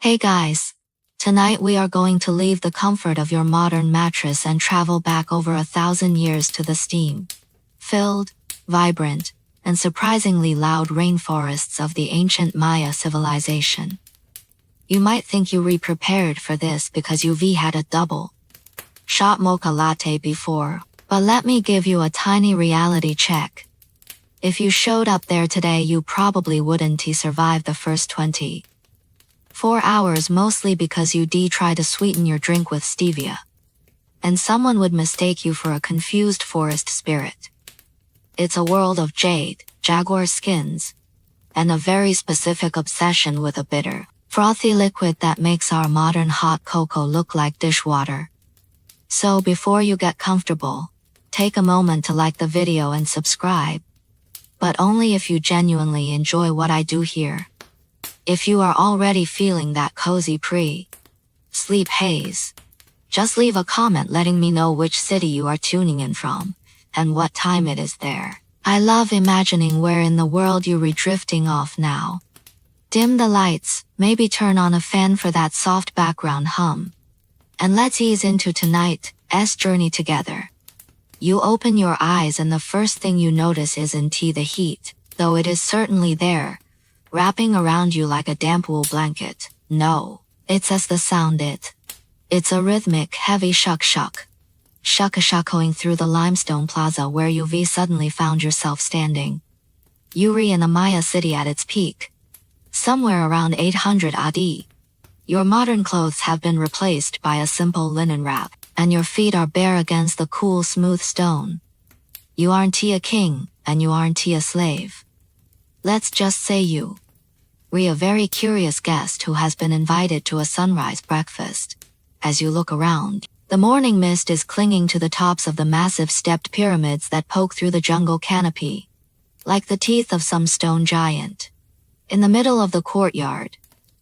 Hey guys! Tonight we are going to leave the comfort of your modern mattress and travel back over 1,000 years to the steam-filled, vibrant, and surprisingly loud rainforests of the ancient Maya civilization. You might think you re-prepared for this because you've had a double-shot mocha latte before, but let me give you a tiny reality check. If you showed up there today, you probably wouldn't survive the first 24 hours, mostly because you try to sweeten your drink with stevia. And someone would mistake you for a confused forest spirit. It's a world of jade, jaguar skins, and a very specific obsession with a bitter, frothy liquid that makes our modern hot cocoa look like dishwater. So before you get comfortable, take a moment to like the video and subscribe. But only if you genuinely enjoy what I do here. If you are already feeling that cozy pre-sleep haze, just leave a comment letting me know which city you are tuning in from, and what time it is there. I love imagining where in the world you're drifting off now. Dim the lights, maybe turn on a fan for that soft background hum. And let's ease into tonight's journey together. You open your eyes and the first thing you notice isn't the heat, though it is certainly there, wrapping around you like a damp wool blanket. No, it's as the sound It's a rhythmic, heavy shuck-shuck. Shuck-a-shuckoing through the limestone plaza where you've suddenly found yourself standing. You're in a Maya city at its peak. Somewhere around 800 AD. Your modern clothes have been replaced by a simple linen wrap, and your feet are bare against the cool, smooth stone. You aren't a king, and you aren't a slave. Let's just say you're a very curious guest who has been invited to a sunrise breakfast. As you look around, the morning mist is clinging to the tops of the massive stepped pyramids that poke through the jungle canopy, like the teeth of some stone giant. In the middle of the courtyard,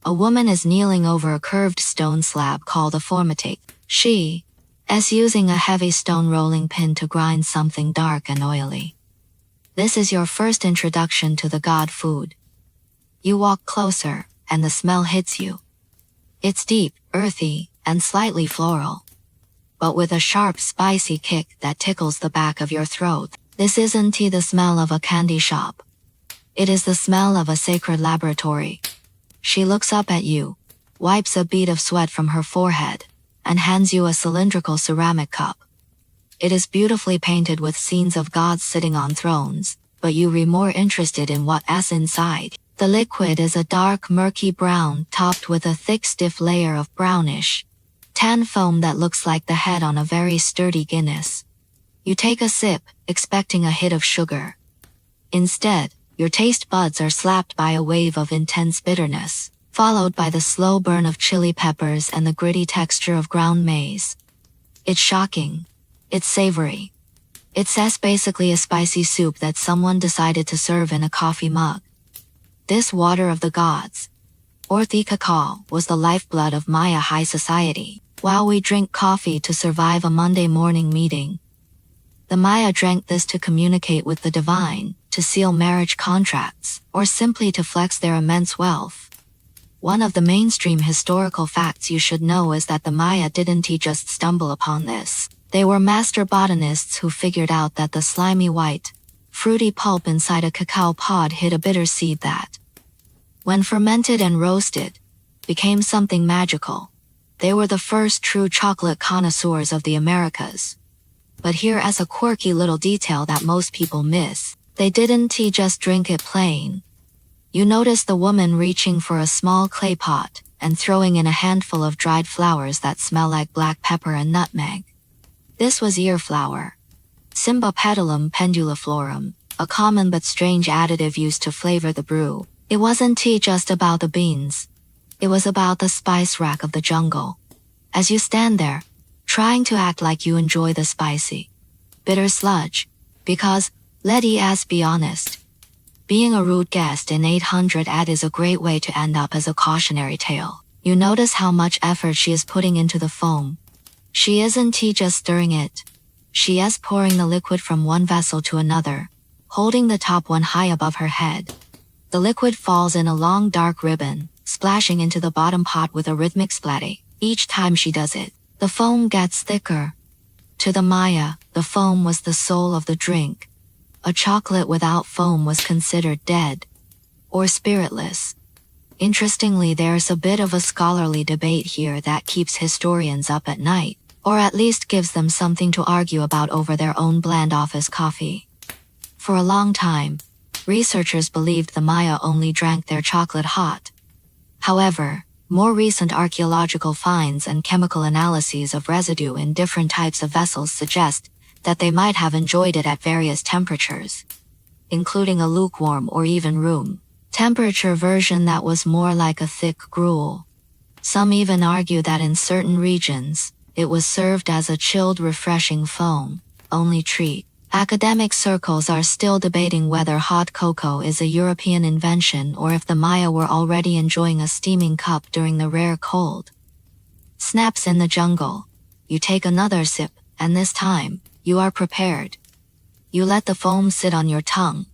a woman is kneeling over a curved stone slab called a formitate. She is using a heavy stone rolling pin to grind something dark and oily. This is your first introduction to the god food. You walk closer, and the smell hits you. It's deep, earthy, and slightly floral, but with a sharp, spicy kick that tickles the back of your throat. This isn't the smell of a candy shop. It is the smell of a sacred laboratory. She looks up at you, wipes a bead of sweat from her forehead, and hands you a cylindrical ceramic cup. It is beautifully painted with scenes of gods sitting on thrones, but you're more interested in what's inside. The liquid is a dark, murky brown topped with a thick, stiff layer of brownish, tan foam that looks like the head on a very sturdy Guinness. You take a sip, expecting a hit of sugar. Instead, your taste buds are slapped by a wave of intense bitterness, followed by the slow burn of chili peppers and the gritty texture of ground maize. It's shocking. It's savory. It's basically a spicy soup that someone decided to serve in a coffee mug. This water of the gods, or the cacao, was the lifeblood of Maya high society. While we drink coffee to survive a Monday morning meeting, the Maya drank this to communicate with the divine, to seal marriage contracts, or simply to flex their immense wealth. One of the mainstream historical facts you should know is that the Maya didn't just stumble upon this. They were master botanists who figured out that the slimy white, fruity pulp inside a cacao pod hid a bitter seed that, when fermented and roasted, became something magical. They were the first true chocolate connoisseurs of the Americas. But here is a quirky little detail that most people miss. They didn't just drink it plain. You notice the woman reaching for a small clay pot and throwing in a handful of dried flowers that smell like black pepper and nutmeg. This was ear flower, Cymbopetalum penduliflorum, a common but strange additive used to flavor the brew. It wasn't just about the beans. It was about the spice rack of the jungle. As you stand there, trying to act like you enjoy the spicy, bitter sludge, because, let's be honest, being a rude guest in 800 AD is a great way to end up as a cautionary tale. You notice how much effort she is putting into the foam. She isn't just stirring it. She is pouring the liquid from one vessel to another, holding the top one high above her head. The liquid falls in a long dark ribbon, splashing into the bottom pot with a rhythmic splatting. Each time she does it, the foam gets thicker. To the Maya, the foam was the soul of the drink. A chocolate without foam was considered dead or spiritless. Interestingly, there's a bit of a scholarly debate here that keeps historians up at night, or at least gives them something to argue about over their own bland office coffee. For a long time, researchers believed the Maya only drank their chocolate hot. However, more recent archaeological finds and chemical analyses of residue in different types of vessels suggest that they might have enjoyed it at various temperatures, including a lukewarm or even room temperature version that was more like a thick gruel. Some even argue that in certain regions, it was served as a chilled refreshing foam-only treat. Academic circles are still debating whether hot cocoa is a European invention or if the Maya were already enjoying a steaming cup during the rare cold snaps in the jungle. You take another sip, and this time, you are prepared. You let the foam sit on your tongue.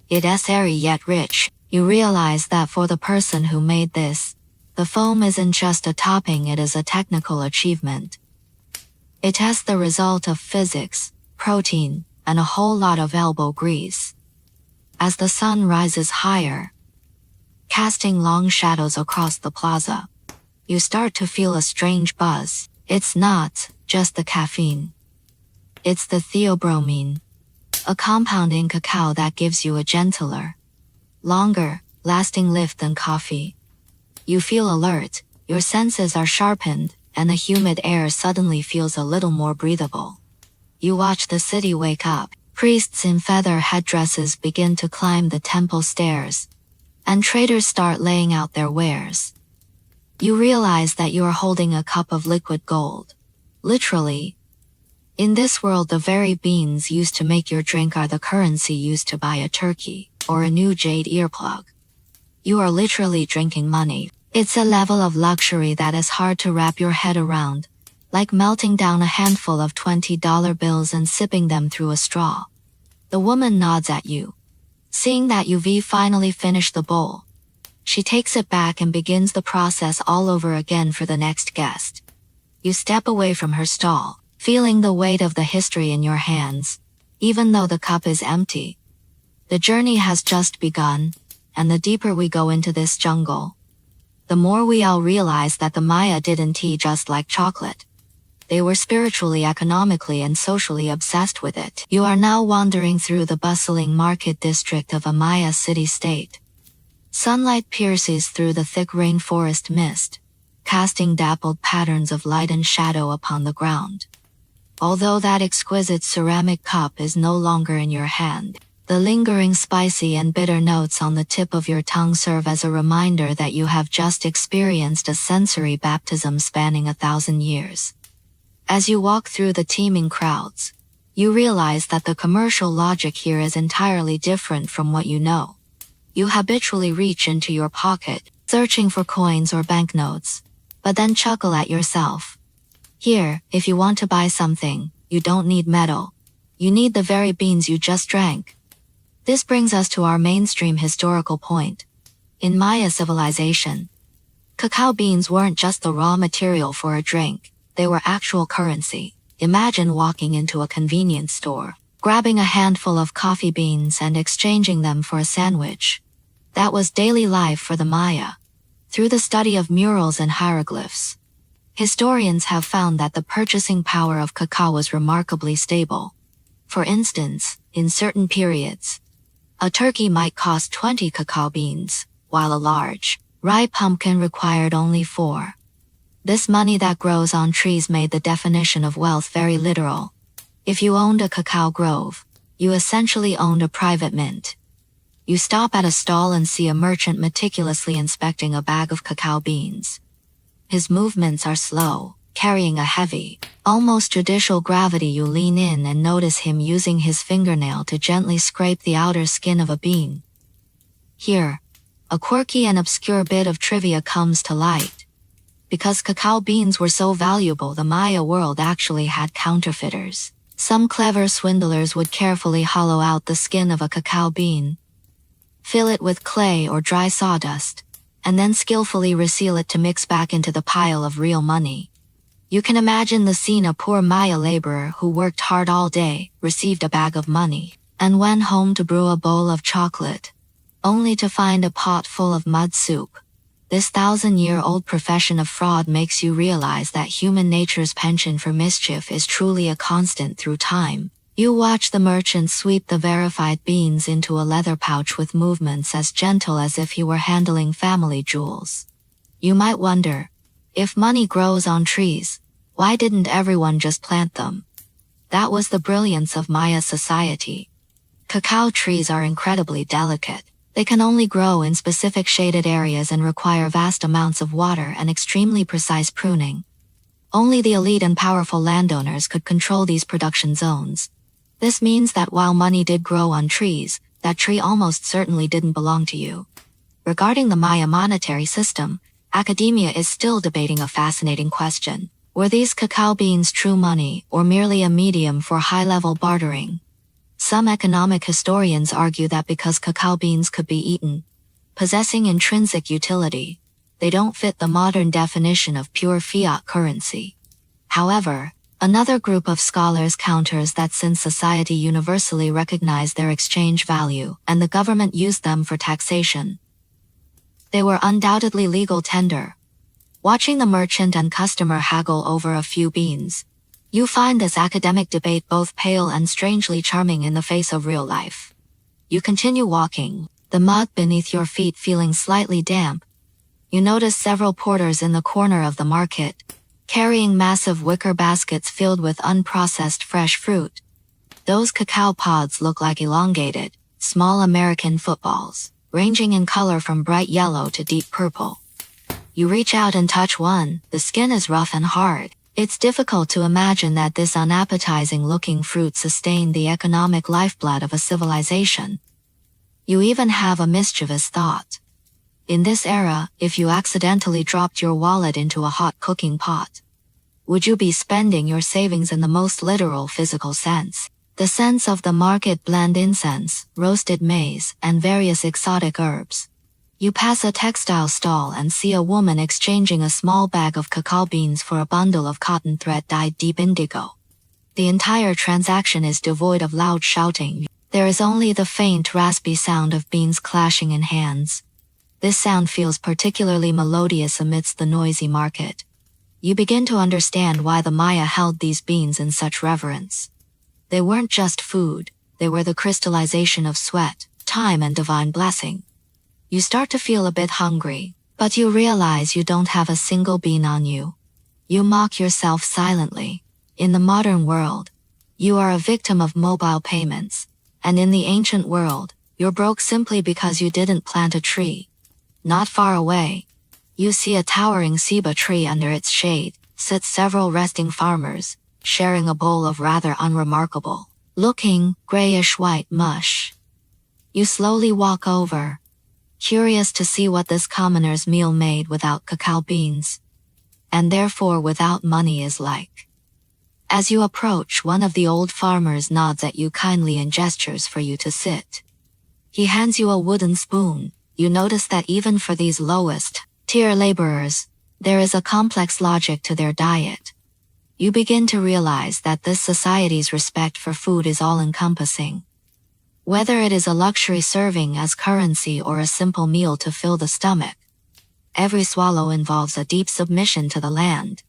It is airy yet rich. You realize that for the person who made this, the foam isn't just a topping, it is a technical achievement. It is the result of physics, protein, and a whole lot of elbow grease. As the sun rises higher, casting long shadows across the plaza, you start to feel a strange buzz. It's not just the caffeine. It's the theobromine, a compound in cacao that gives you a gentler, longer, lasting lift than coffee. You feel alert, your senses are sharpened, and the humid air suddenly feels a little more breathable. You watch the city wake up. Priests in feather headdresses begin to climb the temple stairs, and traders start laying out their wares. You realize that you are holding a cup of liquid gold. Literally. In this world, the very beans used to make your drink are the currency used to buy a turkey or a new jade earplug. You are literally drinking money. It's a level of luxury that is hard to wrap your head around, like melting down a handful of $20 bills and sipping them through a straw. The woman nods at you. Seeing that you've finally finished the bowl, she takes it back and begins the process all over again for the next guest. You step away from her stall, feeling the weight of the history in your hands, even though the cup is empty. The journey has just begun, and the deeper we go into this jungle, the more we all realize that the Maya didn't tea just like chocolate. They were spiritually, economically, and socially obsessed with it. You are now wandering through the bustling market district of a Maya city-state. Sunlight pierces through the thick rainforest mist, casting dappled patterns of light and shadow upon the ground. Although that exquisite ceramic cup is no longer in your hand, the lingering spicy and bitter notes on the tip of your tongue serve as a reminder that you have just experienced a sensory baptism spanning 1,000 years. As you walk through the teeming crowds, you realize that the commercial logic here is entirely different from what you know. You habitually reach into your pocket, searching for coins or banknotes, but then chuckle at yourself. Here, if you want to buy something, you don't need metal. You need the very beans you just drank. This brings us to our mainstream historical point. In Maya civilization, cacao beans weren't just the raw material for a drink, they were actual currency. Imagine walking into a convenience store, grabbing a handful of coffee beans and exchanging them for a sandwich. That was daily life for the Maya. Through the study of murals and hieroglyphs, historians have found that the purchasing power of cacao was remarkably stable. For instance, in certain periods, a turkey might cost 20 cacao beans, while a large, rye pumpkin required only 4. This money that grows on trees made the definition of wealth very literal. If you owned a cacao grove, you essentially owned a private mint. You stop at a stall and see a merchant meticulously inspecting a bag of cacao beans. His movements are slow, carrying a heavy, almost judicial gravity. You lean in and notice him using his fingernail to gently scrape the outer skin of a bean. Here, a quirky and obscure bit of trivia comes to light. Because cacao beans were so valuable, the Maya world actually had counterfeiters. Some clever swindlers would carefully hollow out the skin of a cacao bean, fill it with clay or dry sawdust, and then skillfully reseal it to mix back into the pile of real money. You can imagine the scene: a poor Maya laborer who worked hard all day, received a bag of money, and went home to brew a bowl of chocolate, only to find a pot full of mud soup. This 1,000-year-old profession of fraud makes you realize that human nature's penchant for mischief is truly a constant through time. You watch the merchant sweep the verified beans into a leather pouch with movements as gentle as if he were handling family jewels. You might wonder, if money grows on trees, why didn't everyone just plant them? That was the brilliance of Maya society. Cacao trees are incredibly delicate. They can only grow in specific shaded areas and require vast amounts of water and extremely precise pruning. Only the elite and powerful landowners could control these production zones. This means that while money did grow on trees, that tree almost certainly didn't belong to you. Regarding the Maya monetary system, academia is still debating a fascinating question. Were these cacao beans true money, or merely a medium for high-level bartering? Some economic historians argue that because cacao beans could be eaten, possessing intrinsic utility, they don't fit the modern definition of pure fiat currency. However, another group of scholars counters that since society universally recognized their exchange value and the government used them for taxation, they were undoubtedly legal tender. Watching the merchant and customer haggle over a few beans, you find this academic debate both pale and strangely charming in the face of real life. You continue walking, the mud beneath your feet feeling slightly damp. You notice several porters in the corner of the market, carrying massive wicker baskets filled with unprocessed fresh fruit. Those cacao pods look like elongated, small American footballs, ranging in color from bright yellow to deep purple. You reach out and touch one. The skin is rough and hard. It's difficult to imagine that this unappetizing-looking fruit sustained the economic lifeblood of a civilization. You even have a mischievous thought. In this era, if you accidentally dropped your wallet into a hot cooking pot, would you be spending your savings in the most literal physical sense? The scents of the market blend incense, roasted maize, and various exotic herbs. You pass a textile stall and see a woman exchanging a small bag of cacao beans for a bundle of cotton thread dyed deep indigo. The entire transaction is devoid of loud shouting. There is only the faint, raspy sound of beans clashing in hands. This sound feels particularly melodious amidst the noisy market. You begin to understand why the Maya held these beans in such reverence. They weren't just food, they were the crystallization of sweat, time, and divine blessing. You start to feel a bit hungry, but you realize you don't have a single bean on you. You mock yourself silently. In the modern world, you are a victim of mobile payments, and in the ancient world, you're broke simply because you didn't plant a tree. Not far away, you see a towering ceiba tree. Under its shade sit several resting farmers, sharing a bowl of rather unremarkable-looking, grayish-white mush. You slowly walk over, curious to see what this commoner's meal made without cacao beans, and therefore without money, is like. As you approach, one of the old farmers nods at you kindly and gestures for you to sit. He hands you a wooden spoon. You notice that even for these lowest-tier laborers, there is a complex logic to their diet. You begin to realize that this society's respect for food is all-encompassing. Whether it is a luxury serving as currency or a simple meal to fill the stomach, every swallow involves a deep submission to the land.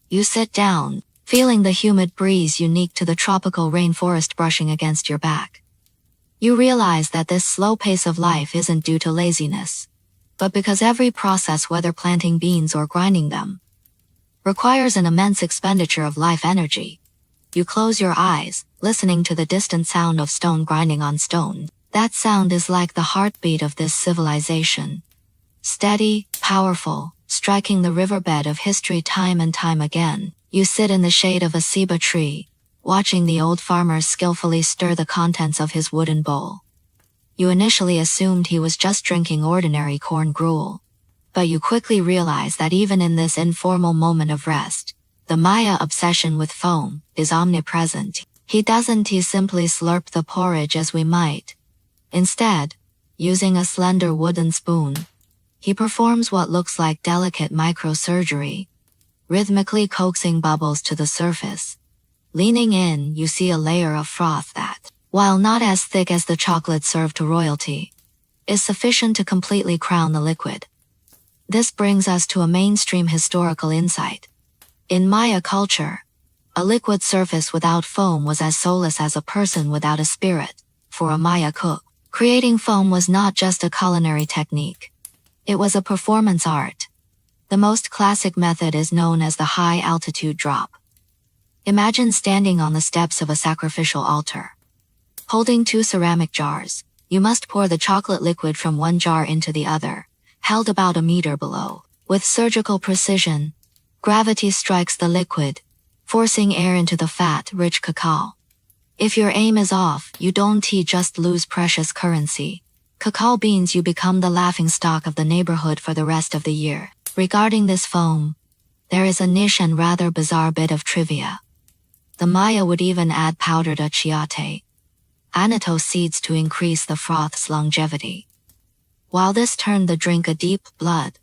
You sit down, feeling the humid breeze unique to the tropical rainforest brushing against your back. You realize that this slow pace of life isn't due to laziness, but because every process, whether planting beans or grinding them, requires an immense expenditure of life energy. You close your eyes, listening to the distant sound of stone grinding on stone. That sound is like the heartbeat of this civilization. Steady, powerful, striking the riverbed of history time and time again. You sit in the shade of a ceiba tree, watching the old farmer skillfully stir the contents of his wooden bowl. You initially assumed he was just drinking ordinary corn gruel, but you quickly realize that even in this informal moment of rest, the Maya obsession with foam is omnipresent. He simply slurp the porridge as we might. Instead, using a slender wooden spoon, He performs what looks like delicate microsurgery, rhythmically coaxing bubbles to the surface. Leaning in, you see a layer of froth that, while not as thick as the chocolate served to royalty, is sufficient to completely crown the liquid. This brings us to a mainstream historical insight. In Maya culture, a liquid surface without foam was as soulless as a person without a spirit. For a Maya cook, creating foam was not just a culinary technique. It was a performance art. The most classic method is known as the high-altitude drop. Imagine standing on the steps of a sacrificial altar. Holding two ceramic jars, you must pour the chocolate liquid from one jar into the other, held about a meter below. With surgical precision, gravity strikes the liquid, forcing air into the fat-rich cacao. If your aim is off, you don't just lose precious currency. Cacao beans, you become the laughingstock of the neighborhood for the rest of the year. Regarding this foam, there is a niche and rather bizarre bit of trivia. The Maya would even add powdered achiote, annatto seeds, to increase the froth's longevity. While this turned the drink a deep blood,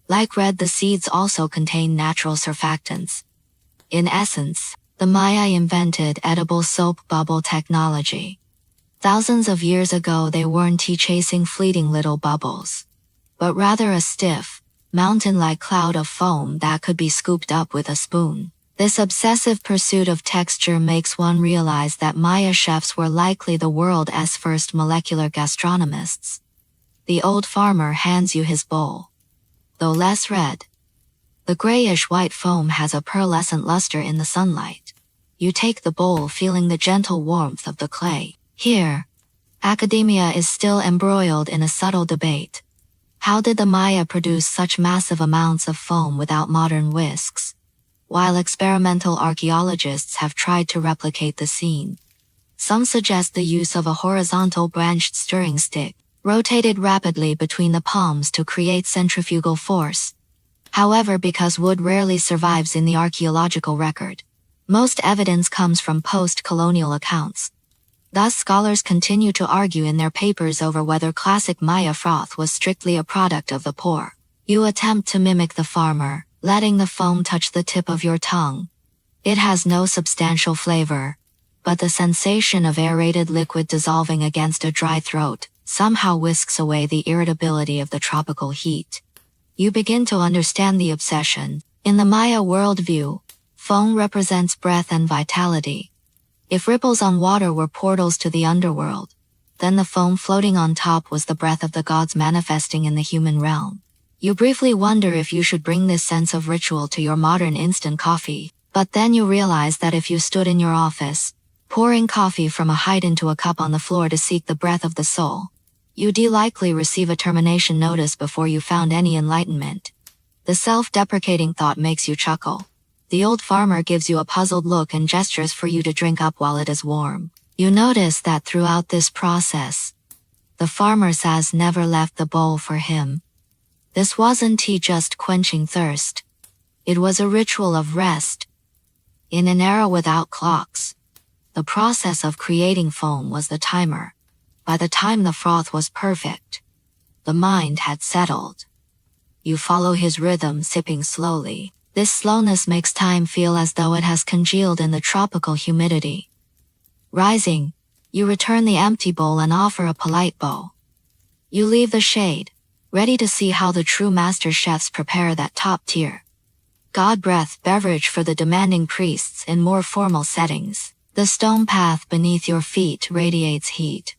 like red, the seeds also contain natural surfactants. In essence, the Maya invented edible soap bubble technology. Thousands of years ago, they weren't chasing fleeting little bubbles, but rather a stiff, mountain-like cloud of foam that could be scooped up with a spoon. This obsessive pursuit of texture makes one realize that Maya chefs were likely the world's first molecular gastronomists. The old farmer hands you his bowl. Though less red, the grayish-white foam has a pearlescent luster in the sunlight. You take the bowl, feeling the gentle warmth of the clay. Here, academia is still embroiled in a subtle debate. How did the Maya produce such massive amounts of foam without modern whisks? While experimental archaeologists have tried to replicate the scene, some suggest the use of a horizontal branched stirring stick, rotated rapidly between the palms to create centrifugal force. However, because wood rarely survives in the archaeological record, most evidence comes from post-colonial accounts. Thus, scholars continue to argue in their papers over whether classic Maya froth was strictly a product of the poor. You attempt to mimic the farmer, letting the foam touch the tip of your tongue. It has no substantial flavor, but the sensation of aerated liquid dissolving against a dry throat somehow whisks away the irritability of the tropical heat. You begin to understand the obsession. In the Maya worldview, foam represents breath and vitality. If ripples on water were portals to the underworld, then the foam floating on top was the breath of the gods manifesting in the human realm. You briefly wonder if you should bring this sense of ritual to your modern instant coffee, but then you realize that if you stood in your office, pouring coffee from a height into a cup on the floor to seek the breath of the soul, you'd likely receive a termination notice before you found any enlightenment. The self-deprecating thought makes you chuckle. The old farmer gives you a puzzled look and gestures for you to drink up while it is warm. You notice that throughout this process, the farmer's has never left the bowl for him. This wasn't just quenching thirst. It was a ritual of rest. In an era without clocks, the process of creating foam was the timer. By the time the froth was perfect, the mind had settled. You follow his rhythm, sipping slowly. This slowness makes time feel as though it has congealed in the tropical humidity. Rising, you return the empty bowl and offer a polite bow. You leave the shade, ready to see how the true master chefs prepare that top-tier god-breath beverage for the demanding priests in more formal settings. The stone path beneath your feet radiates heat.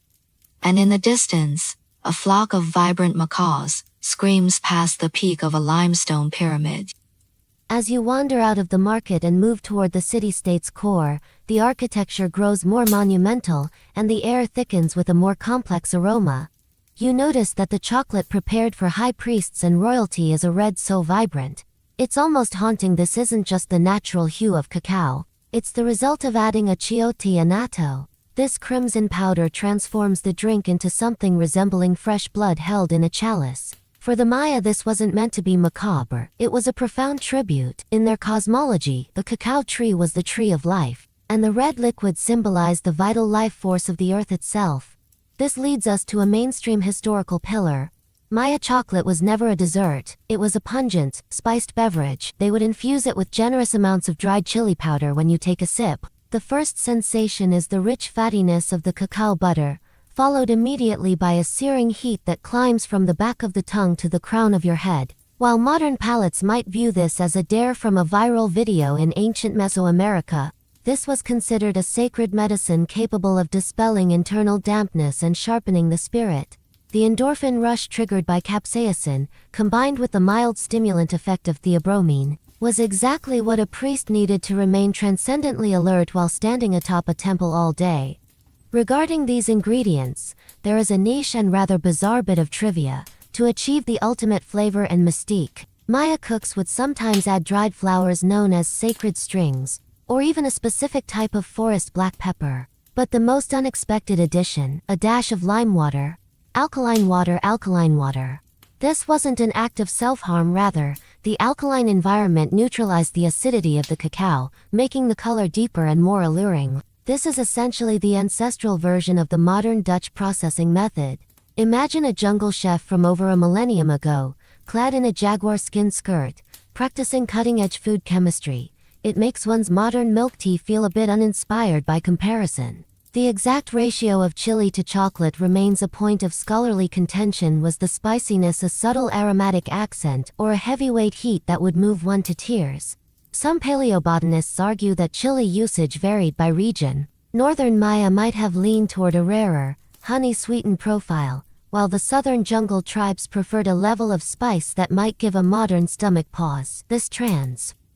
And in the distance, a flock of vibrant macaws screams past the peak of a limestone pyramid. As you wander out of the market and move toward the city-state's core, the architecture grows more monumental, and the air thickens with a more complex aroma. You notice that the chocolate prepared for high priests and royalty is a red so vibrant. It's almost haunting. This isn't just the natural hue of cacao, it's the result of adding achiote annatto. This crimson powder transforms the drink into something resembling fresh blood held in a chalice. For the Maya, this wasn't meant to be macabre, it was a profound tribute. In their cosmology, the cacao tree was the tree of life, and the red liquid symbolized the vital life force of the earth itself. This leads us to a mainstream historical pillar. Maya chocolate was never a dessert, it was a pungent, spiced beverage. They would infuse it with generous amounts of dried chili powder when you take a sip. The first sensation is the rich fattiness of the cacao butter, followed immediately by a searing heat that climbs from the back of the tongue to the crown of your head. While modern palates might view this as a dare from a viral video in ancient Mesoamerica, this was considered a sacred medicine capable of dispelling internal dampness and sharpening the spirit. The endorphin rush triggered by capsaicin, combined with the mild stimulant effect of theobromine, was exactly what a priest needed to remain transcendently alert while standing atop a temple all day. Regarding these ingredients, there is a niche and rather bizarre bit of trivia. To achieve the ultimate flavor and mystique, Maya cooks would sometimes add dried flowers known as sacred strings, or even a specific type of forest black pepper. But the most unexpected addition, a dash of lime water, alkaline water. This wasn't an act of self-harm, rather, the alkaline environment neutralized the acidity of the cacao, making the color deeper and more alluring. This is essentially the ancestral version of the modern Dutch processing method. Imagine a jungle chef from over a millennium ago, clad in a jaguar skin skirt, practicing cutting-edge food chemistry. It makes one's modern milk tea feel a bit uninspired by comparison. The exact ratio of chili to chocolate remains a point of scholarly contention. Was the spiciness a subtle aromatic accent or a heavyweight heat that would move one to tears? Some paleobotanists argue that chili usage varied by region. Northern Maya might have leaned toward a rarer, honey-sweetened profile, while the southern jungle tribes preferred a level of spice that might give a modern stomach pause. This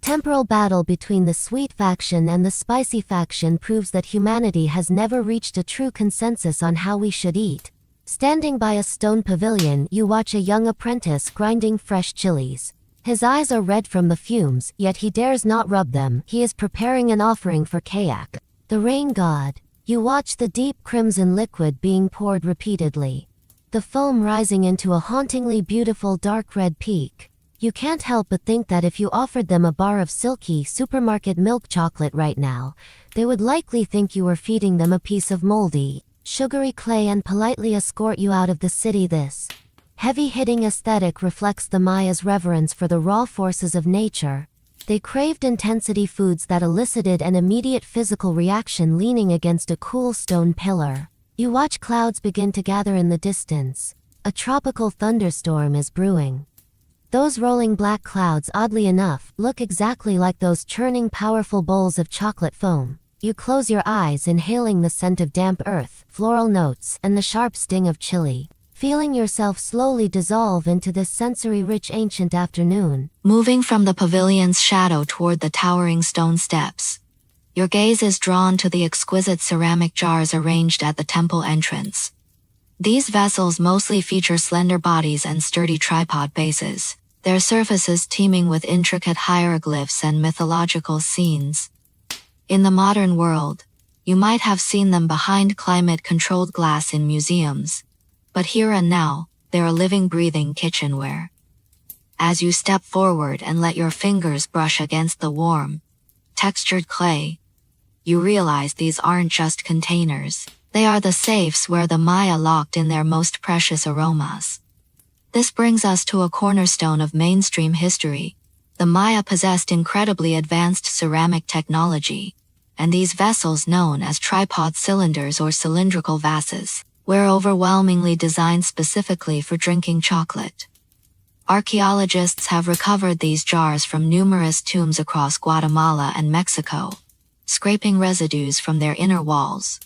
temporal battle between the sweet faction and the spicy faction proves that humanity has never reached a true consensus on how we should eat. Standing by a stone pavilion, you watch a young apprentice grinding fresh chilies. His eyes are red from the fumes, yet he dares not rub them. He is preparing an offering for cacao, the rain god. You watch the deep crimson liquid being poured repeatedly, the foam rising into a hauntingly beautiful dark red peak. You can't help but think that if you offered them a bar of silky supermarket milk chocolate right now, they would likely think you were feeding them a piece of moldy, sugary clay and politely escort you out of the city. This heavy-hitting aesthetic reflects the Maya's reverence for the raw forces of nature. They craved intensity foods that elicited an immediate physical reaction. Leaning against a cool stone pillar, you watch clouds begin to gather in the distance. A tropical thunderstorm is brewing. Those rolling black clouds, oddly enough, look exactly like those churning powerful bowls of chocolate foam. You close your eyes, inhaling the scent of damp earth, floral notes, and the sharp sting of chili, feeling yourself slowly dissolve into this sensory-rich ancient afternoon. Moving from the pavilion's shadow toward the towering stone steps, your gaze is drawn to the exquisite ceramic jars arranged at the temple entrance. These vessels mostly feature slender bodies and sturdy tripod bases, their surfaces teeming with intricate hieroglyphs and mythological scenes. In the modern world, you might have seen them behind climate-controlled glass in museums, but here and now, they're living, breathing kitchenware. As you step forward and let your fingers brush against the warm, textured clay, you realize these aren't just containers. They are the safes where the Maya locked in their most precious aromas. This brings us to a cornerstone of mainstream history. The Maya possessed incredibly advanced ceramic technology, and these vessels, known as tripod cylinders or cylindrical vases, were overwhelmingly designed specifically for drinking chocolate. Archaeologists have recovered these jars from numerous tombs across Guatemala and Mexico, scraping residues from their inner walls.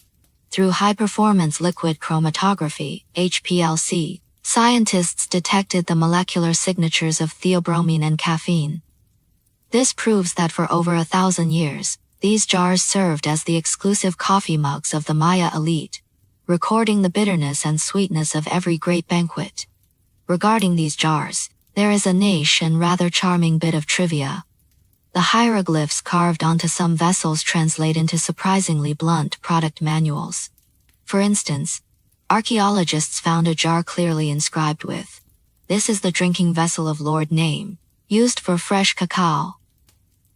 Through high-performance liquid chromatography, HPLC, scientists detected the molecular signatures of theobromine and caffeine. This proves that for over 1,000 years, these jars served as the exclusive coffee mugs of the Maya elite, recording the bitterness and sweetness of every great banquet. Regarding these jars, there is a niche and rather charming bit of trivia. The hieroglyphs carved onto some vessels translate into surprisingly blunt product manuals. For instance, archaeologists found a jar clearly inscribed with, "This is the drinking vessel of Lord Name, used for fresh cacao."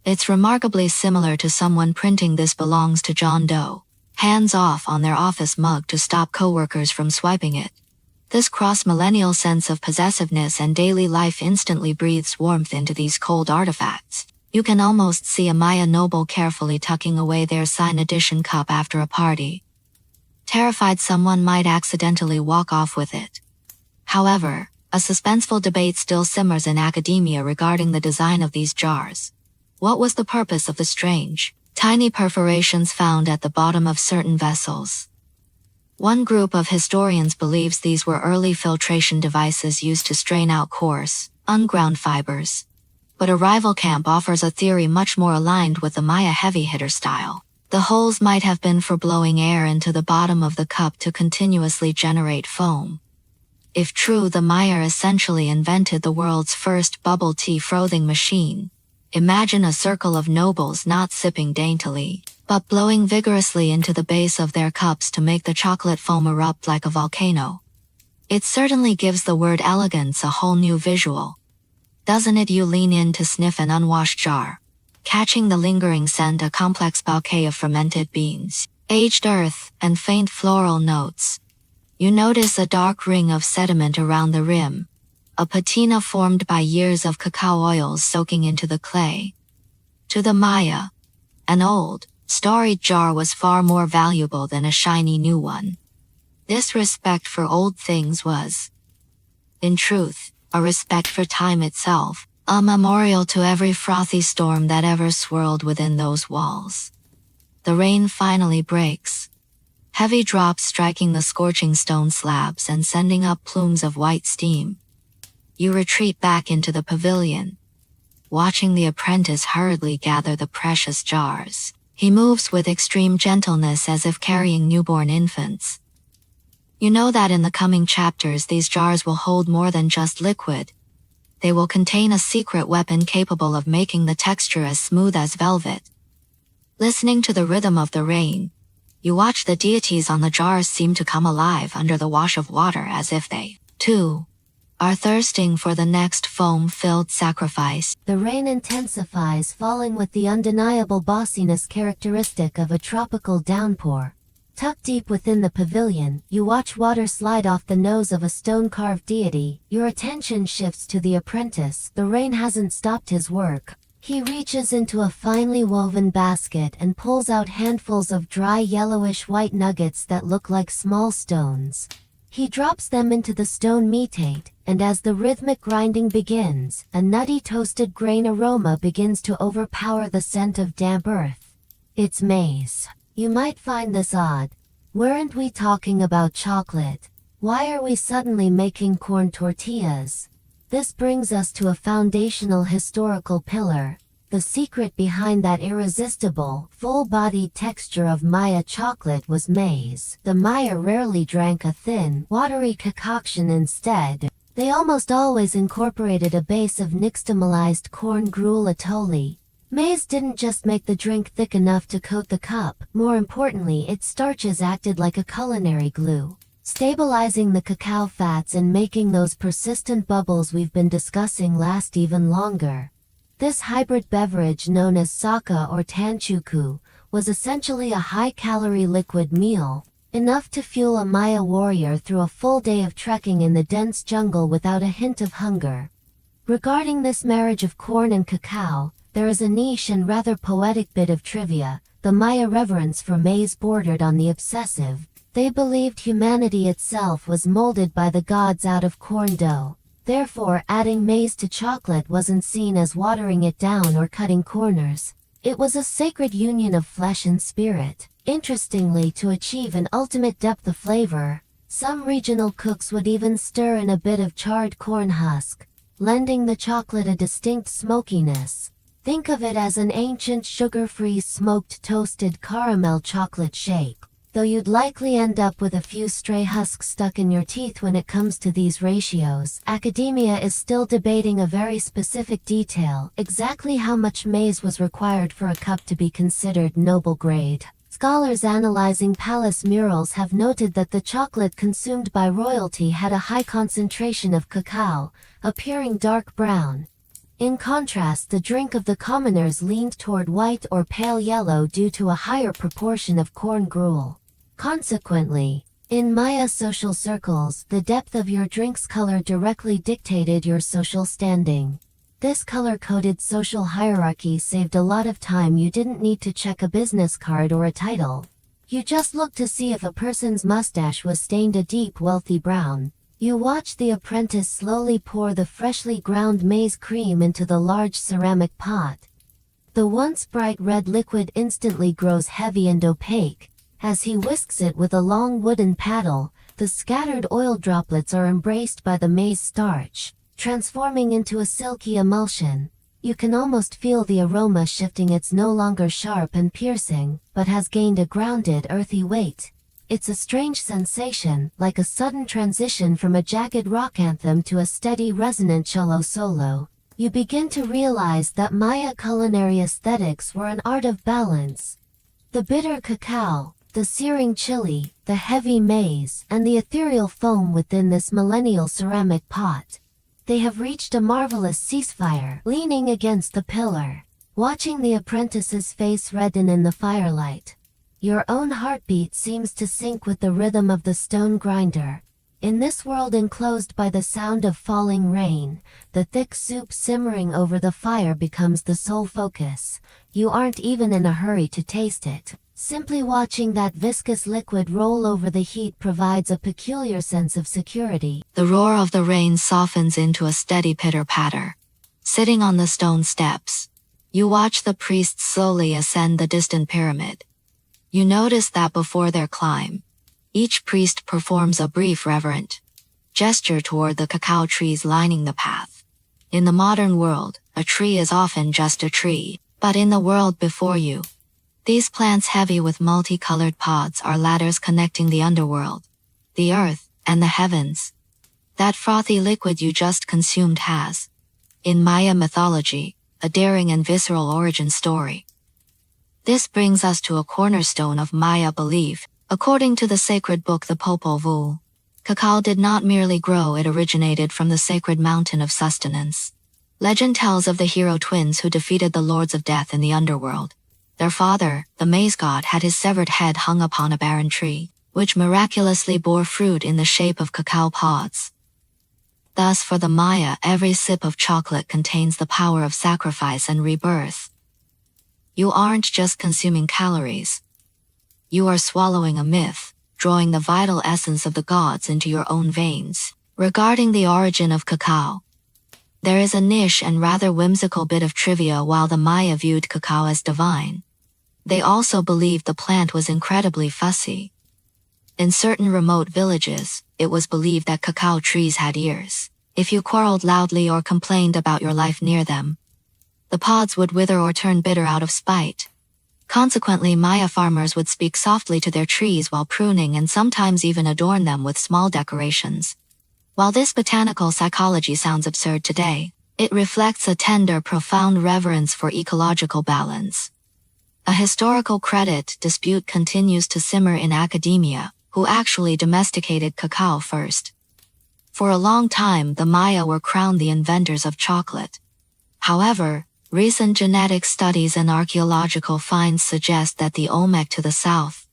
It's remarkably similar to someone printing "This belongs to John Doe," hands off on their office mug to stop coworkers from swiping it. This cross-millennial sense of possessiveness and daily life instantly breathes warmth into these cold artifacts. You can almost see a Maya noble carefully tucking away their sign edition cup after a party, terrified someone might accidentally walk off with it. However, a suspenseful debate still simmers in academia regarding the design of these jars. What was the purpose of the strange, tiny perforations found at the bottom of certain vessels? One group of historians believes these were early filtration devices used to strain out coarse, unground fibers. But a rival camp offers a theory much more aligned with the Maya heavy hitter style. The holes might have been for blowing air into the bottom of the cup to continuously generate foam. If true, the Maya essentially invented the world's first bubble tea frothing machine. Imagine a circle of nobles not sipping daintily, but blowing vigorously into the base of their cups to make the chocolate foam erupt like a volcano. It certainly gives the word elegance a whole new visual. Doesn't it? You lean in to sniff an unwashed jar, catching the lingering scent, a complex bouquet of fermented beans, aged earth, and faint floral notes. You notice a dark ring of sediment around the rim, a patina formed by years of cacao oils soaking into the clay. To the Maya, an old, storied jar was far more valuable than a shiny new one. This respect for old things was, in truth, a respect for time itself, a memorial to every frothy storm that ever swirled within those walls. The rain finally breaks, heavy drops striking the scorching stone slabs and sending up plumes of white steam. You retreat back into the pavilion, watching the apprentice hurriedly gather the precious jars. He moves with extreme gentleness as if carrying newborn infants. You know that in the coming chapters these jars will hold more than just liquid. They will contain a secret weapon capable of making the texture as smooth as velvet. Listening to the rhythm of the rain, you watch the deities on the jars seem to come alive under the wash of water, as if they, too, are thirsting for the next foam-filled sacrifice. The rain intensifies, falling with the undeniable bossiness characteristic of a tropical downpour. Tucked deep within the pavilion, you watch water slide off the nose of a stone-carved deity. Your attention shifts to the apprentice. The rain hasn't stopped his work. He reaches into a finely woven basket and pulls out handfuls of dry yellowish-white nuggets that look like small stones. He drops them into the stone metate, and as the rhythmic grinding begins, a nutty toasted grain aroma begins to overpower the scent of damp earth. It's maize. You might find this odd. Weren't we talking about chocolate? Why are we suddenly making corn tortillas? This brings us to a foundational historical pillar. The secret behind that irresistible, full-bodied texture of Maya chocolate was maize. The Maya rarely drank a thin, watery concoction instead. They almost always incorporated a base of nixtamalized corn gruel atole. Maize didn't just make the drink thick enough to coat the cup. More importantly, its starches acted like a culinary glue, stabilizing the cacao fats and making those persistent bubbles we've been discussing last even longer. This hybrid beverage, known as sake or tanchuku, was essentially a high-calorie liquid meal, enough to fuel a Maya warrior through a full day of trekking in the dense jungle without a hint of hunger. Regarding this marriage of corn and cacao, there is a niche and rather poetic bit of trivia. The Maya reverence for maize bordered on the obsessive. They believed humanity itself was molded by the gods out of corn dough. Therefore, adding maize to chocolate wasn't seen as watering it down or cutting corners. It was a sacred union of flesh and spirit. Interestingly, to achieve an ultimate depth of flavor, some regional cooks would even stir in a bit of charred corn husk, lending the chocolate a distinct smokiness. Think of it as an ancient sugar-free smoked toasted caramel chocolate shake, though you'd likely end up with a few stray husks stuck in your teeth when it comes to these ratios. Academia is still debating a very specific detail, exactly how much maize was required for a cup to be considered noble grade. Scholars analyzing palace murals have noted that the chocolate consumed by royalty had a high concentration of cacao, appearing dark brown. In contrast, the drink of the commoners leaned toward white or pale yellow due to a higher proportion of corn gruel. Consequently, In Maya social circles, the depth of your drink's color directly dictated your social standing. This color-coded social hierarchy saved a lot of time. You didn't need to check a business card or a title. You just looked to see if a person's mustache was stained a deep, wealthy brown. You watched the apprentice slowly pour the freshly ground maize cream into the large ceramic pot. The once bright red liquid instantly grows heavy and opaque. As he whisks it with a long wooden paddle, the scattered oil droplets are embraced by the maize starch, transforming into a silky emulsion. You can almost feel the aroma shifting. It's no longer sharp and piercing, but has gained a grounded, earthy weight. It's a strange sensation, like a sudden transition from a jagged rock anthem to a steady, resonant cello solo. You begin to realize that Maya culinary aesthetics were an art of balance. The bitter cacao, the searing chili, the heavy maize, and the ethereal foam within this millennial ceramic pot. They have reached a marvelous ceasefire, leaning against the pillar, watching the apprentice's face redden in the firelight. Your own heartbeat seems to sync with the rhythm of the stone grinder. In this world enclosed by the sound of falling rain, the thick soup simmering over the fire becomes the sole focus. You aren't even in a hurry to taste it. Simply watching that viscous liquid roll over the heat provides a peculiar sense of security. The roar of the rain softens into a steady pitter-patter. Sitting on the stone steps, you watch the priests slowly ascend the distant pyramid. You notice that before their climb, each priest performs a brief reverent gesture toward the cacao trees lining the path. In the modern world, a tree is often just a tree, but in the world before you, these plants heavy with multicolored pods are ladders connecting the underworld, the earth, and the heavens. That frothy liquid you just consumed has, in Maya mythology, a daring and visceral origin story. This brings us to a cornerstone of Maya belief. According to the sacred book the Popol Vuh, cacao did not merely grow, it originated from the sacred mountain of sustenance. Legend tells of the hero twins who defeated the lords of death in the underworld. Their father, the maize god, had his severed head hung upon a barren tree, which miraculously bore fruit in the shape of cacao pods. Thus for the Maya, every sip of chocolate contains the power of sacrifice and rebirth. You aren't just consuming calories. You are swallowing a myth, drawing the vital essence of the gods into your own veins. Regarding the origin of cacao, there is a niche and rather whimsical bit of trivia. While the Maya viewed cacao as divine, they also believed the plant was incredibly fussy. In certain remote villages, it was believed that cacao trees had ears. If you quarreled loudly or complained about your life near them, the pods would wither or turn bitter out of spite. Consequently, Maya farmers would speak softly to their trees while pruning and sometimes even adorn them with small decorations. While this botanical psychology sounds absurd today, it reflects a tender, profound reverence for ecological balance. A historical credit dispute continues to simmer in academia, who actually domesticated cacao first. For a long time, the Maya were crowned the inventors of chocolate. However, recent genetic studies and archaeological finds suggest that the Olmec to the south,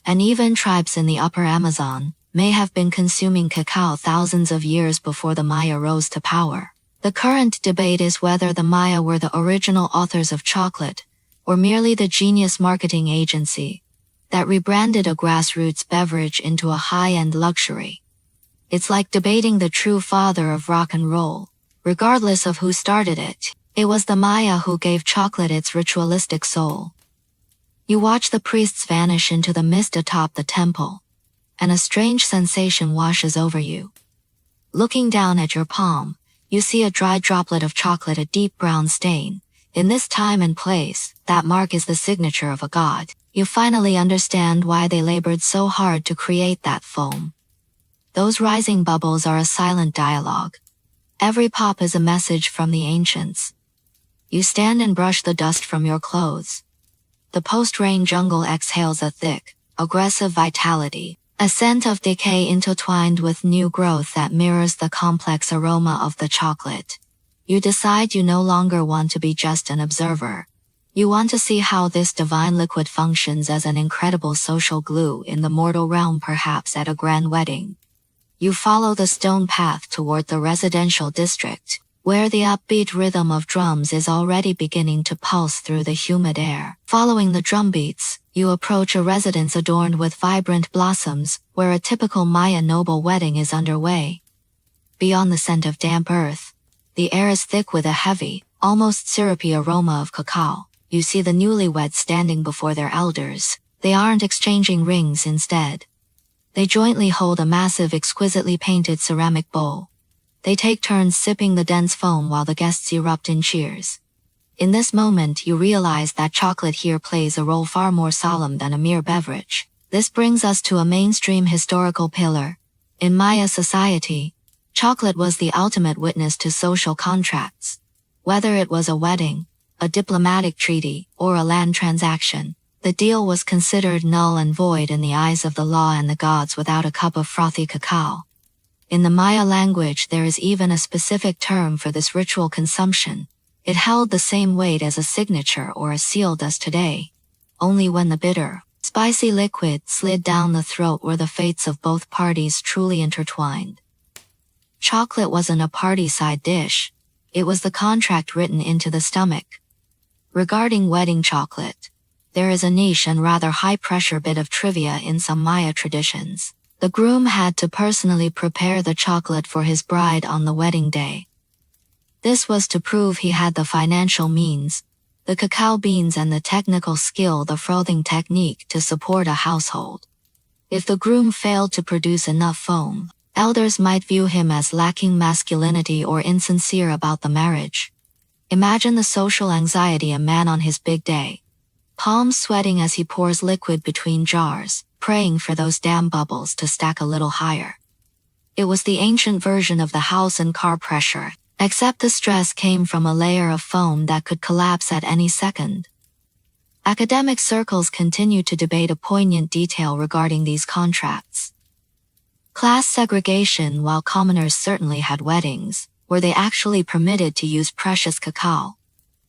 and even tribes in the upper Amazon, may have been consuming cacao thousands of years before the Maya rose to power. The current debate is whether the Maya were the original authors of chocolate, or merely the genius marketing agency that rebranded a grassroots beverage into a high-end luxury. It's like debating the true father of rock and roll. Regardless of who started it, it was the Maya who gave chocolate its ritualistic soul. You watch the priests vanish into the mist atop the temple, and a strange sensation washes over you. Looking down at your palm, you see a dry droplet of chocolate, a deep brown stain. In this time and place, that mark is the signature of a god. You finally understand why they labored so hard to create that foam. Those rising bubbles are a silent dialogue. Every pop is a message from the ancients. You stand and brush the dust from your clothes. The post-rain jungle exhales a thick, aggressive vitality, a scent of decay intertwined with new growth that mirrors the complex aroma of the chocolate. You decide you no longer want to be just an observer. You want to see how this divine liquid functions as an incredible social glue in the mortal realm, perhaps at a grand wedding. You follow the stone path toward the residential district, where the upbeat rhythm of drums is already beginning to pulse through the humid air. Following the drum beats, you approach a residence adorned with vibrant blossoms, where a typical Maya noble wedding is underway. Beyond the scent of damp earth, the air is thick with a heavy, almost syrupy aroma of cacao. You see the newlyweds standing before their elders. They aren't exchanging rings instead. They jointly hold a massive, exquisitely painted ceramic bowl. They take turns sipping the dense foam while the guests erupt in cheers. In this moment, you realize that chocolate here plays a role far more solemn than a mere beverage. This brings us to a mainstream historical pillar. In Maya society, chocolate was the ultimate witness to social contracts. Whether it was a wedding, a diplomatic treaty, or a land transaction, the deal was considered null and void in the eyes of the law and the gods without a cup of frothy cacao. In the Maya language, there is even a specific term for this ritual consumption. It held the same weight as a signature or a seal does today. Only when the bitter, spicy liquid slid down the throat were the fates of both parties truly intertwined. Chocolate wasn't a party side dish. It was the contract written into the stomach. Regarding wedding chocolate, there is a niche and rather high-pressure bit of trivia in some Maya traditions. The groom had to personally prepare the chocolate for his bride on the wedding day. This was to prove he had the financial means, the cacao beans and the technical skill, the frothing technique to support a household. If the groom failed to produce enough foam, elders might view him as lacking masculinity or insincere about the marriage. Imagine the social anxiety a man on his big day, palms sweating as he pours liquid between jars, praying for those damn bubbles to stack a little higher. It was the ancient version of the house and car pressure, except the stress came from a layer of foam that could collapse at any second. Academic circles continue to debate a poignant detail regarding these contracts. Class segregation. While commoners certainly had weddings, were they actually permitted to use precious cacao?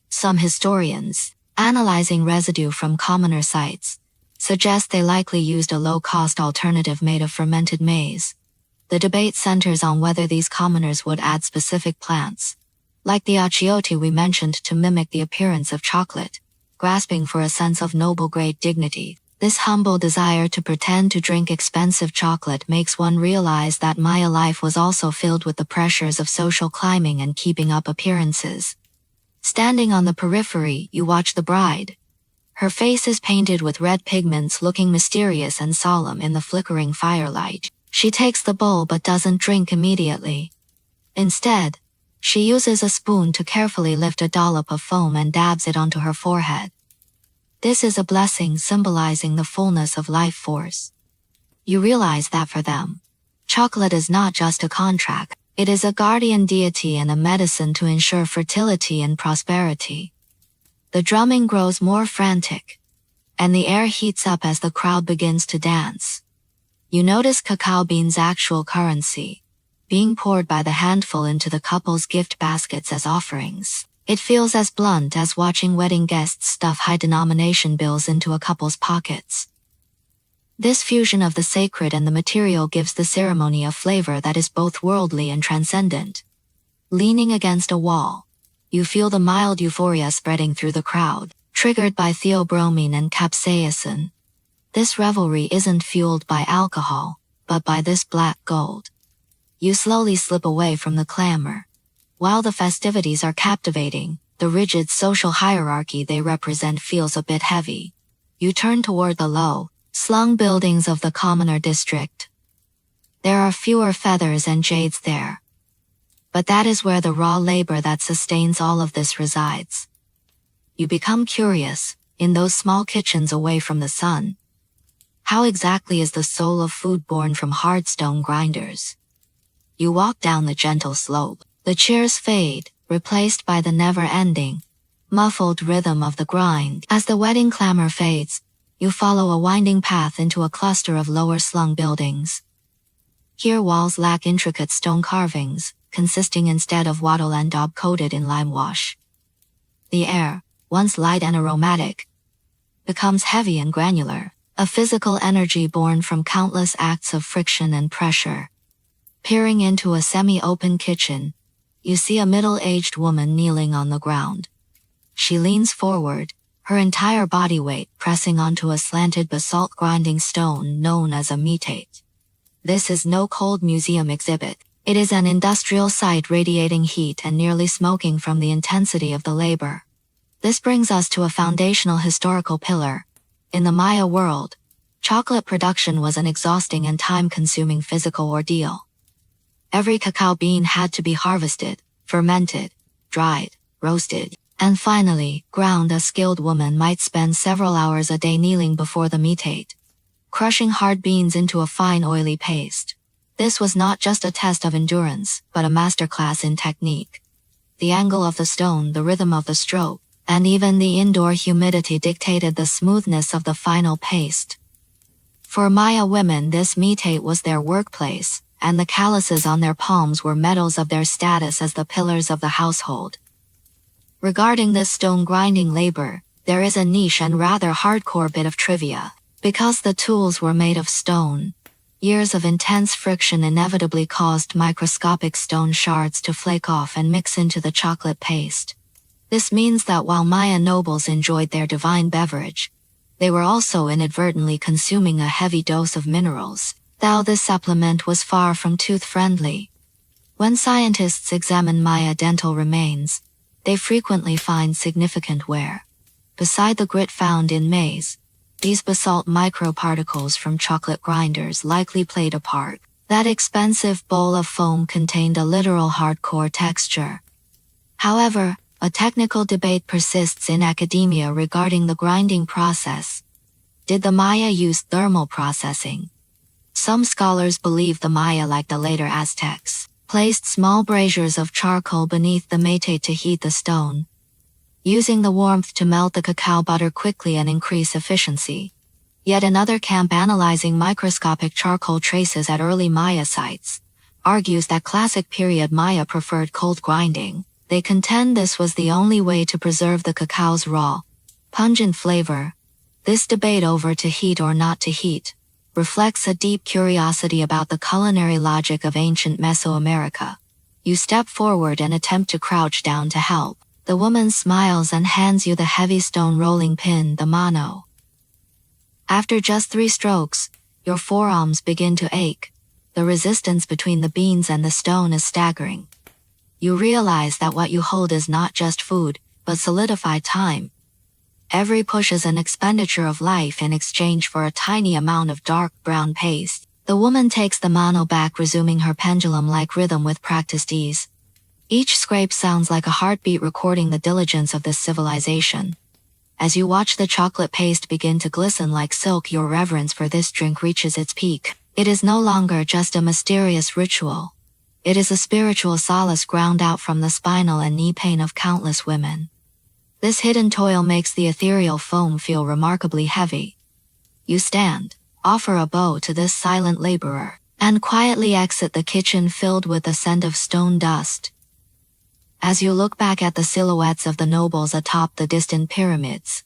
Some historians, analyzing residue from commoner sites, suggest they likely used a low-cost alternative made of fermented maize. The debate centers on whether these commoners would add specific plants, like the achiote we mentioned, to mimic the appearance of chocolate, grasping for a sense of noble-grade dignity. This humble desire to pretend to drink expensive chocolate makes one realize that Maya life was also filled with the pressures of social climbing and keeping up appearances. Standing on the periphery, you watch the bride. Her face is painted with red pigments, looking mysterious and solemn in the flickering firelight. She takes the bowl but doesn't drink immediately. Instead, she uses a spoon to carefully lift a dollop of foam and dabs it onto her forehead. This is a blessing symbolizing the fullness of life force. You realize that for them, chocolate is not just a contract, it is a guardian deity and a medicine to ensure fertility and prosperity. The drumming grows more frantic, and the air heats up as the crowd begins to dance. You notice cacao beans' actual currency, being poured by the handful into the couple's gift baskets as offerings. It feels as blunt as watching wedding guests stuff high-denomination bills into a couple's pockets. This fusion of the sacred and the material gives the ceremony a flavor that is both worldly and transcendent. Leaning against a wall, you feel the mild euphoria spreading through the crowd, triggered by theobromine and capsaicin. This revelry isn't fueled by alcohol, but by this black gold. You slowly slip away from the clamor. While the festivities are captivating, the rigid social hierarchy they represent feels a bit heavy. You turn toward the low, slung buildings of the commoner district. There are fewer feathers and jades there. But that is where the raw labor that sustains all of this resides. You become curious, in those small kitchens away from the sun. How exactly is the soul of food born from hard stone grinders? You walk down the gentle slope. The cheers fade, replaced by the never-ending, muffled rhythm of the grind. As the wedding clamor fades, you follow a winding path into a cluster of lower-slung buildings. Here walls lack intricate stone carvings, consisting instead of wattle and daub coated in lime wash. The air, once light and aromatic, becomes heavy and granular, a physical energy born from countless acts of friction and pressure. Peering into a semi-open kitchen, you see a middle-aged woman kneeling on the ground. She leans forward, her entire body weight pressing onto a slanted basalt grinding stone known as a metate. This is no cold museum exhibit. It is an industrial site radiating heat and nearly smoking from the intensity of the labor. This brings us to a foundational historical pillar. In the Maya world, chocolate production was an exhausting and time-consuming physical ordeal. Every cacao bean had to be harvested, fermented, dried, roasted, and finally, ground. A skilled woman might spend several hours a day kneeling before the metate, crushing hard beans into a fine oily paste. This was not just a test of endurance, but a masterclass in technique. The angle of the stone, the rhythm of the stroke, and even the indoor humidity dictated the smoothness of the final paste. For Maya women, this metate was their workplace, and the calluses on their palms were medals of their status as the pillars of the household. Regarding this stone grinding labor, there is a niche and rather hardcore bit of trivia. Because the tools were made of stone, years of intense friction inevitably caused microscopic stone shards to flake off and mix into the chocolate paste. This means that while Maya nobles enjoyed their divine beverage, they were also inadvertently consuming a heavy dose of minerals, though this supplement was far from tooth-friendly. When scientists examine Maya dental remains, they frequently find significant wear. Beside the grit found in maize, these basalt microparticles from chocolate grinders likely played a part. That expensive bowl of foam contained a literal hardcore texture. However, a technical debate persists in academia regarding the grinding process. Did the Maya use thermal processing? Some scholars believe the Maya, like the later Aztecs, placed small braziers of charcoal beneath the metate to heat the stone, using the warmth to melt the cacao butter quickly and increase efficiency. Yet another camp, analyzing microscopic charcoal traces at early Maya sites, argues that classic period Maya preferred cold grinding. They contend this was the only way to preserve the cacao's raw, pungent flavor. This debate over to heat or not to heat reflects a deep curiosity about the culinary logic of ancient Mesoamerica. You step forward and attempt to crouch down to help. The woman smiles and hands you the heavy stone rolling pin, the mano. After just 3 strokes, your forearms begin to ache. The resistance between the beans and the stone is staggering. You realize that what you hold is not just food, but solidified time. Every push is an expenditure of life in exchange for a tiny amount of dark brown paste. The woman takes the mano back, resuming her pendulum-like rhythm with practiced ease. Each scrape sounds like a heartbeat recording the diligence of this civilization. As you watch the chocolate paste begin to glisten like silk, your reverence for this drink reaches its peak. It is no longer just a mysterious ritual. It is a spiritual solace ground out from the spinal and knee pain of countless women. This hidden toil makes the ethereal foam feel remarkably heavy. You stand, offer a bow to this silent laborer, and quietly exit the kitchen filled with the scent of stone dust. As you look back at the silhouettes of the nobles atop the distant pyramids,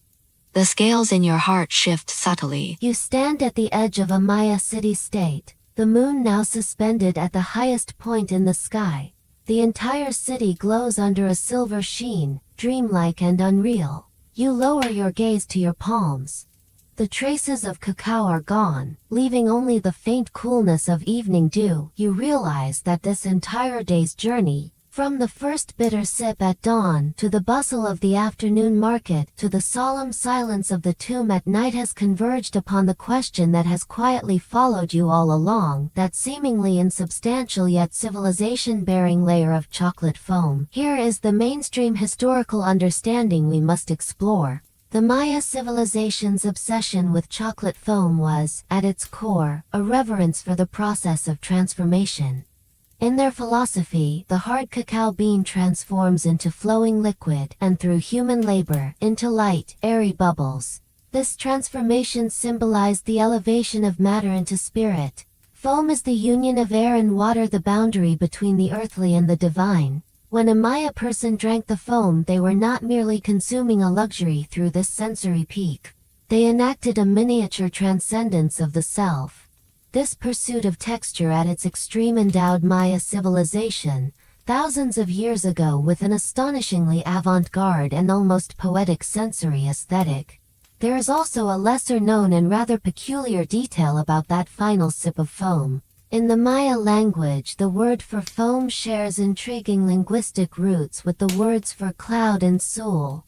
the scales in your heart shift subtly. You stand at the edge of a Maya city-state, the moon now suspended at the highest point in the sky. The entire city glows under a silver sheen, dreamlike and unreal. You lower your gaze to your palms. The traces of cacao are gone, leaving only the faint coolness of evening dew. You realize that this entire day's journey, from the first bitter sip at dawn to the bustle of the afternoon market to the solemn silence of the tomb at night, has converged upon the question that has quietly followed you all along, that seemingly insubstantial yet civilization-bearing layer of chocolate foam. Here is the mainstream historical understanding we must explore. The Maya civilization's obsession with chocolate foam was, at its core, a reverence for the process of transformation. In their philosophy, the hard cacao bean transforms into flowing liquid, and through human labor, into light, airy bubbles. This transformation symbolized the elevation of matter into spirit. Foam is the union of air and water, the boundary between the earthly and the divine. When a Maya person drank the foam, they were not merely consuming a luxury through this sensory peak. They enacted a miniature transcendence of the self. This pursuit of texture at its extreme endowed Maya civilization, thousands of years ago, with an astonishingly avant-garde and almost poetic sensory aesthetic. There is also a lesser-known and rather peculiar detail about that final sip of foam. In the Maya language, the word for foam shares intriguing linguistic roots with the words for cloud and soul.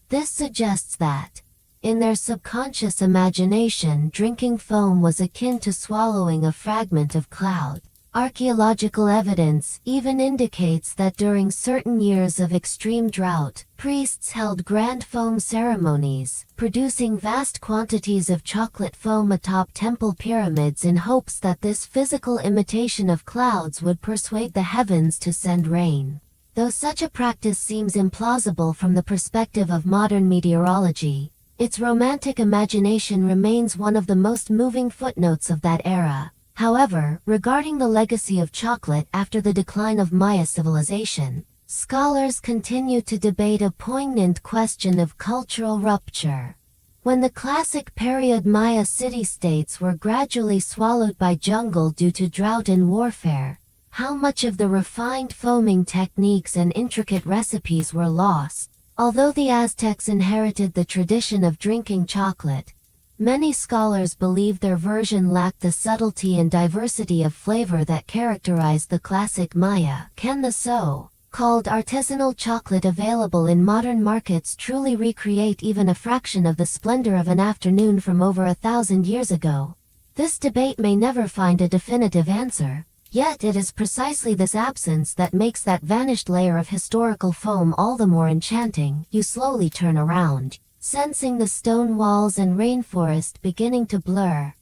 This suggests that, in their subconscious imagination, drinking foam was akin to swallowing a fragment of cloud. Archaeological evidence even indicates that during certain years of extreme drought, priests held grand foam ceremonies, producing vast quantities of chocolate foam atop temple pyramids in hopes that this physical imitation of clouds would persuade the heavens to send rain. Though such a practice seems implausible from the perspective of modern meteorology, its romantic imagination remains one of the most moving footnotes of that era. However, regarding the legacy of chocolate after the decline of Maya civilization, scholars continue to debate a poignant question of cultural rupture. When the classic period Maya city-states were gradually swallowed by jungle due to drought and warfare, how much of the refined foaming techniques and intricate recipes were lost? Although the Aztecs inherited the tradition of drinking chocolate, many scholars believe their version lacked the subtlety and diversity of flavor that characterized the classic Maya. Can the so-called artisanal chocolate available in modern markets truly recreate even a fraction of the splendor of an afternoon from over 1,000 years ago? This debate may never find a definitive answer, yet it is precisely this absence that makes that vanished layer of historical foam all the more enchanting. You slowly turn around, sensing the stone walls and rainforest beginning to blur.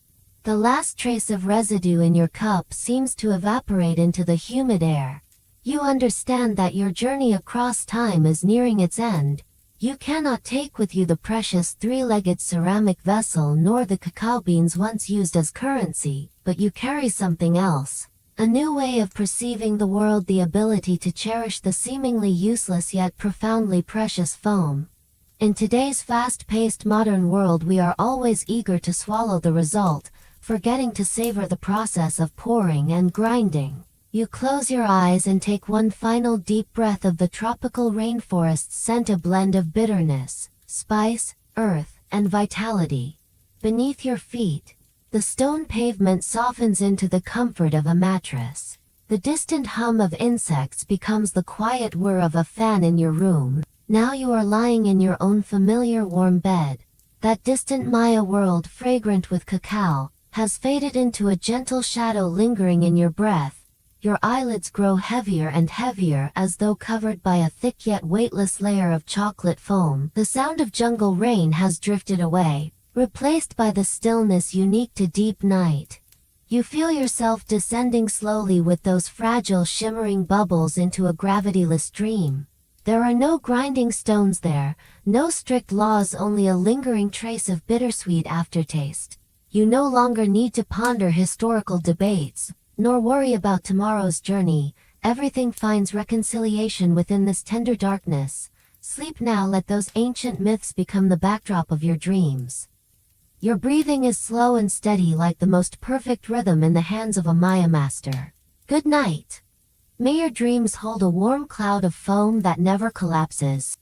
The last trace of residue in your cup seems to evaporate into the humid air. You understand that your journey across time is nearing its end. You cannot take with you the precious three-legged ceramic vessel nor the cacao beans once used as currency, but you carry something else. A new way of perceiving the world, the ability to cherish the seemingly useless yet profoundly precious foam. In today's fast-paced modern world, we are always eager to swallow the result, forgetting to savor the process of pouring and grinding. You close your eyes and take one final deep breath of the tropical rainforest's scent, a blend of bitterness, spice, earth, and vitality. Beneath your feet, the stone pavement softens into the comfort of a mattress. The distant hum of insects becomes the quiet whir of a fan in your room. Now you are lying in your own familiar warm bed. That distant Maya world, fragrant with cacao, has faded into a gentle shadow lingering in your breath. Your eyelids grow heavier and heavier as though covered by a thick yet weightless layer of chocolate foam. The sound of jungle rain has drifted away, replaced by the stillness unique to deep night. You feel yourself descending slowly with those fragile shimmering bubbles into a gravityless dream. There are no grinding stones there, no strict laws, only a lingering trace of bittersweet aftertaste. You no longer need to ponder historical debates, nor worry about tomorrow's journey. Everything finds reconciliation within this tender darkness. Sleep now, let those ancient myths become the backdrop of your dreams. Your breathing is slow and steady, like the most perfect rhythm in the hands of a Maya master. Good night. May your dreams hold a warm cloud of foam that never collapses.